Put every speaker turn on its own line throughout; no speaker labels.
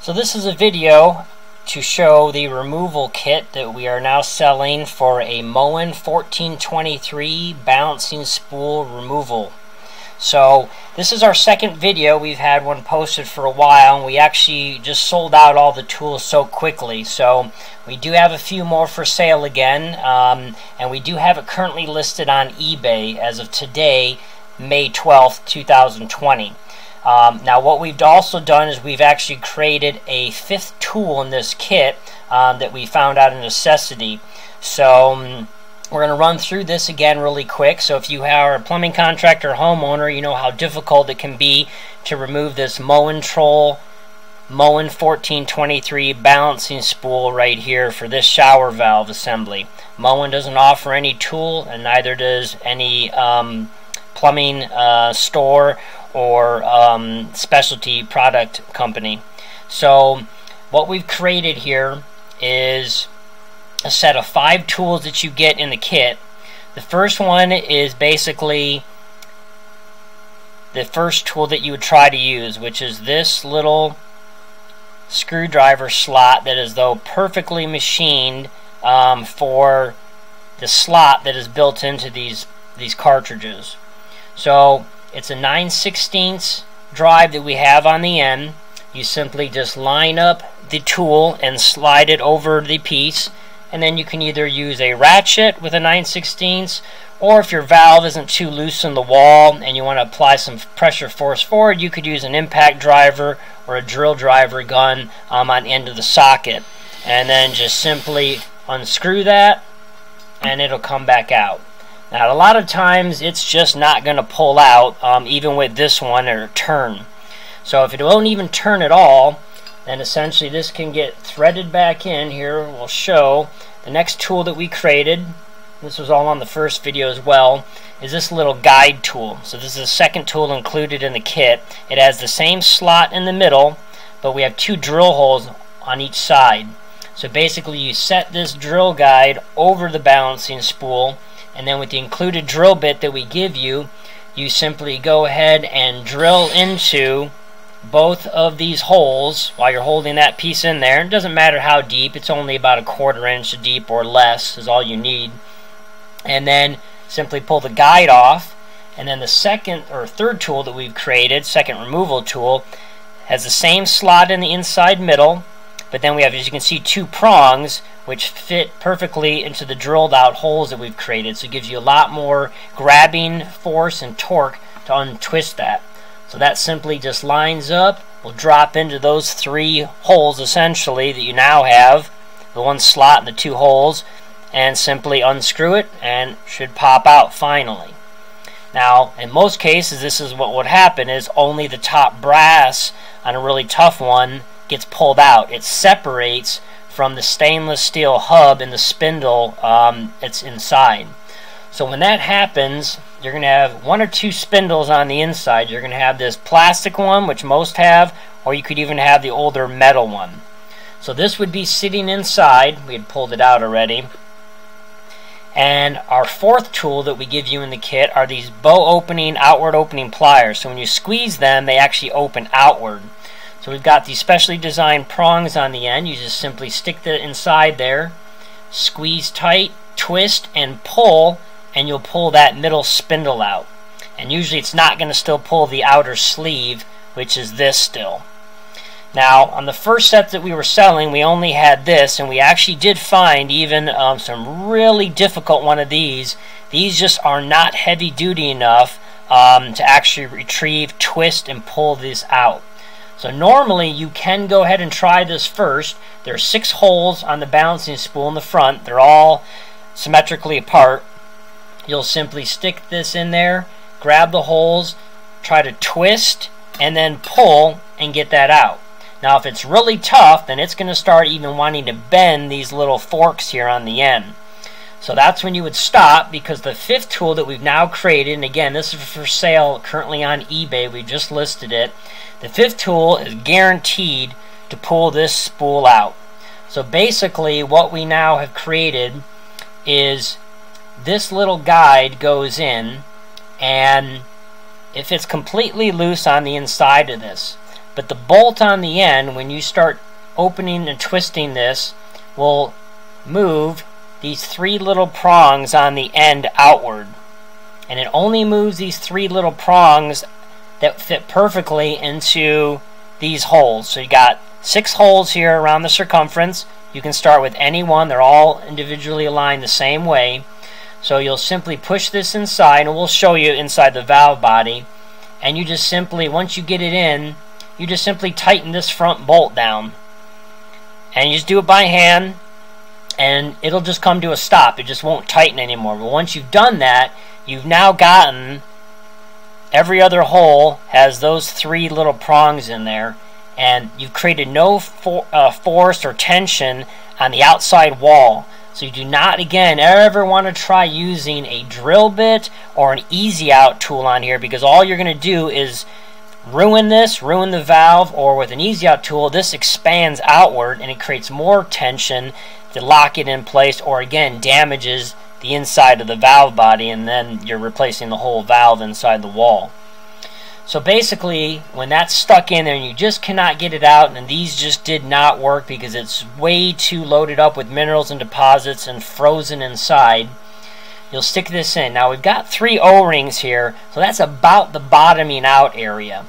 So this is a video to show the removal kit that we are now selling for a Moen 1423 balancing spool removal. So this is our second video. We've had one posted for a while and we actually just sold out all the tools so quickly. So we do have a few more for sale again, and we do have it currently listed on eBay as of today, May 12th, 2020. Now what we've also done is we've actually created a fifth tool in this kit that we found out of necessity. So we're going to run through this again really quick. So if you are a plumbing contractor or homeowner, you know how difficult it can be to remove this Moen 1423 balancing spool right here for this shower valve assembly. Moen doesn't offer any tool, and neither does any plumbing store or specialty product company. So what we've created here is a set of 5 tools that you get in the kit. The first one is basically the first tool that you would try to use, which is this little screwdriver slot that is though perfectly machined for the slot that is built into these cartridges. So it's a 9/16 drive that we have on the end. You simply just line up the tool and slide it over the piece, and then you can either use a ratchet with a 9/16, or if your valve isn't too loose in the wall and you want to apply some pressure force forward, you could use an impact driver or a drill driver gun on the end of the socket, and then just simply unscrew that and it'll come back out. Now a lot of times it's just not going to pull out, even with this one, or turn. So if it won't even turn at all, then essentially this can get threaded back in. Here we'll show the next tool that we created. This was all on the first video as well, is this little guide tool. So this is the second tool included in the kit. It has the same slot in the middle, but we have 2 drill holes on each side. So basically you set this drill guide over the balancing spool, and then with the included drill bit that we give you, you simply go ahead and drill into both of these holes while you're holding that piece in there. It doesn't matter how deep, it's only about 1/4 inch deep or less is all you need. And then simply pull the guide off, and then the second or third tool that we've created, second removal tool, has the same slot in the inside middle, but then we have, as you can see, 2 prongs which fit perfectly into the drilled out holes that we've created. So it gives you a lot more grabbing force and torque to untwist that. So that simply just lines up, will drop into those 3 holes essentially that you now have, the 1 slot and the 2 holes, and simply unscrew it and it should pop out finally. Now in most cases this is what would happen, is only the top brass on a really tough one gets pulled out. It separates from the stainless steel hub and the spindle it's inside. So when that happens, you're going to have 1 or 2 spindles on the inside. You're going to have this plastic one, which most have, or you could even have the older metal one. So this would be sitting inside. We had pulled it out already. And our 4th tool that we give you in the kit are these bow opening, outward opening pliers. So when you squeeze them, they actually open outward. So we've got these specially designed prongs on the end. You just simply stick the inside there, squeeze tight, twist, and pull, and you'll pull that middle spindle out. And usually it's not going to still pull the outer sleeve, which is this still. Now on the first set that we were selling, we only had this, and we actually did find even some really difficult one of these. These just are not heavy duty enough to actually retrieve, twist, and pull this out. So normally you can go ahead and try this first. There are 6 holes on the balancing spool in the front. They're all symmetrically apart. You'll simply stick this in there, grab the holes, try to twist, and then pull and get that out. Now if it's really tough, then it's going to start even wanting to bend these little forks here on the end. So that's when you would stop, because the 5th tool that we've now created, and again this is for sale currently on eBay, we just listed it. The 5th tool is guaranteed to pull this spool out. So basically what we now have created is this little guide goes in, and if it's completely loose on the inside of this, But the bolt on the end, when you start opening and twisting this, will move these 3 little prongs on the end outward. And it only moves these 3 little prongs that fit perfectly into these holes. So you got 6 holes here around the circumference. You can start with any one. They're all individually aligned the same way. So you'll simply push this inside, and we'll show you inside the valve body. And you just simply, once you get it in, you just simply tighten this front bolt down. And you just do it by hand, and it'll just come to a stop. It just won't tighten anymore. But once you've done that, you've now gotten every other hole has those 3 little prongs in there, and you've created no force or tension on the outside wall. So you do not, again, ever want to try using a drill bit or an easy out tool on here, because all you're going to do is ruin the valve. Or with an easy out tool, this expands outward and it creates more tension to lock it in place, or again damages the inside of the valve body, and then you're replacing the whole valve inside the wall. So basically, when that's stuck in there and you just cannot get it out, and these just did not work because it's way too loaded up with minerals and deposits and frozen inside, you'll stick this in. Now we've got 3 O-rings here, so that's about the bottoming out area.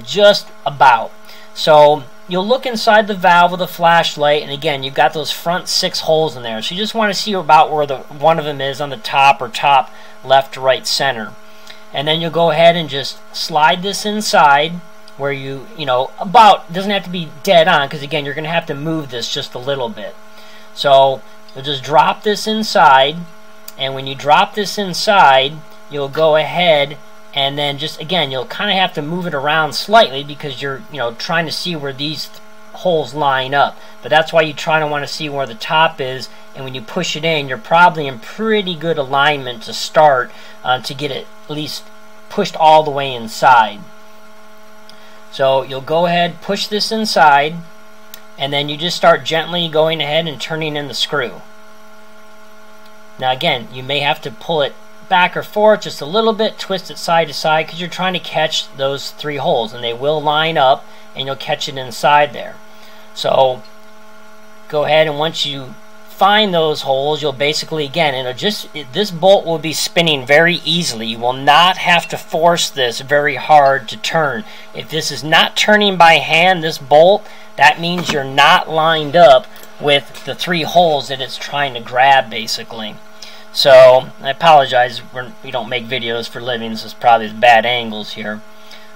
Just about. So you'll look inside the valve with a flashlight, and again, you've got those front 6 holes in there. So you just want to see about where one of them is on the top, or top left, right, center. And then you'll go ahead and just slide this inside where you know, about, doesn't have to be dead on, because again, you're going to have to move this just a little bit. So you'll just drop this inside, and when you drop this inside, you'll go ahead and then just, again, you'll kind of have to move it around slightly because you're, trying to see where these holes line up. But that's why you try to want to see where the top is, and when you push it in, you're probably in pretty good alignment to start, to get it at least pushed all the way inside. So you'll go ahead, push this inside, and then you just start gently going ahead and turning in the screw. Now again, you may have to pull it back or forth just a little bit, twist it side to side, because you're trying to catch those 3 holes, and they will line up and you'll catch it inside there. So go ahead, and once you find those holes, you'll basically, again, this bolt will be spinning very easily. You will not have to force this very hard to turn. If this is not turning by hand, this bolt, that means you're not lined up with the 3 holes that it's trying to grab, basically. So I apologize, we don't make videos for living. This is probably bad angles here.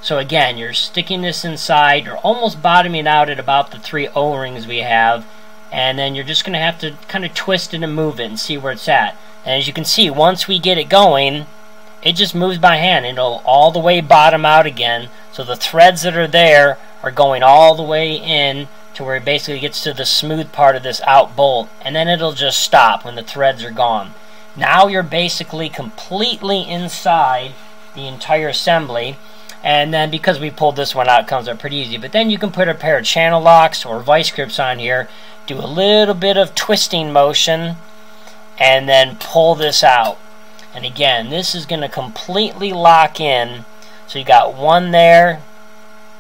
So again, you're sticking this inside, you're almost bottoming out at about the 3 O-rings we have, and then you're just going to have to kind of twist it and move it and see where it's at. And as you can see, once we get it going, it just moves by hand. It'll all the way bottom out again, so the threads that are there are going all the way in to where it basically gets to the smooth part of this out bolt, and then it'll just stop when the threads are gone. Now you're basically completely inside the entire assembly. And then because we pulled this one out, it comes up pretty easy. But then you can put a pair of channel locks or vice grips on here, do a little bit of twisting motion, and then pull this out. And again, this is going to completely lock in. So you got one there,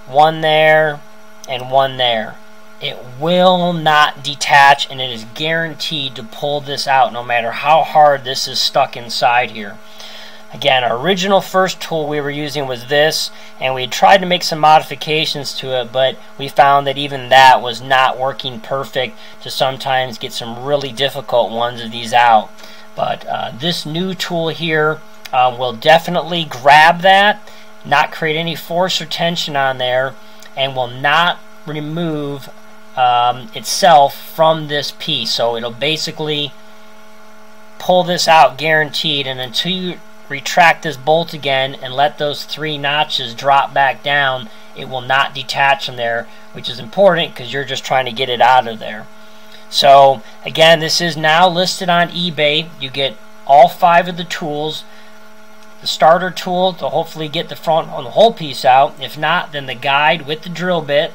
and one there. It will not detach, and it is guaranteed to pull this out no matter how hard this is stuck inside here. Again, our original first tool we were using was this, and we tried to make some modifications to it, but we found that even that was not working perfect to sometimes get some really difficult ones of these out. But this new tool here will definitely grab that, not create any force or tension on there, and will not remove itself from this piece. So it'll basically pull this out guaranteed, and until you retract this bolt again and let those 3 notches drop back down, it will not detach from there, which is important because you're just trying to get it out of there. So again, this is now listed on eBay. You get all 5 of the tools, the starter tool to hopefully get the front on the whole piece out. If not, then the guide with the drill bit.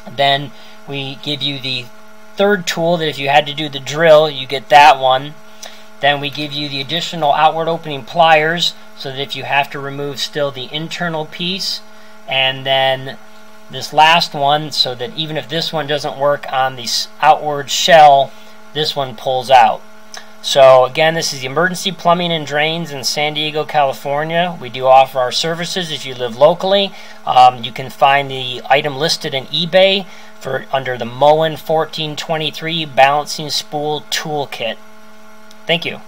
Then we give you the 3rd tool that if you had to do the drill, you get that one. Then we give you the additional outward opening pliers so that if you have to remove still the internal piece. And then this last one so that even if this one doesn't work on the outward shell, this one pulls out. So again, this is the Emergency Plumbing and Drains in San Diego, California. We do offer our services if you live locally. You can find the item listed in eBay for under the Moen 1423 Balancing Spool Toolkit. Thank you.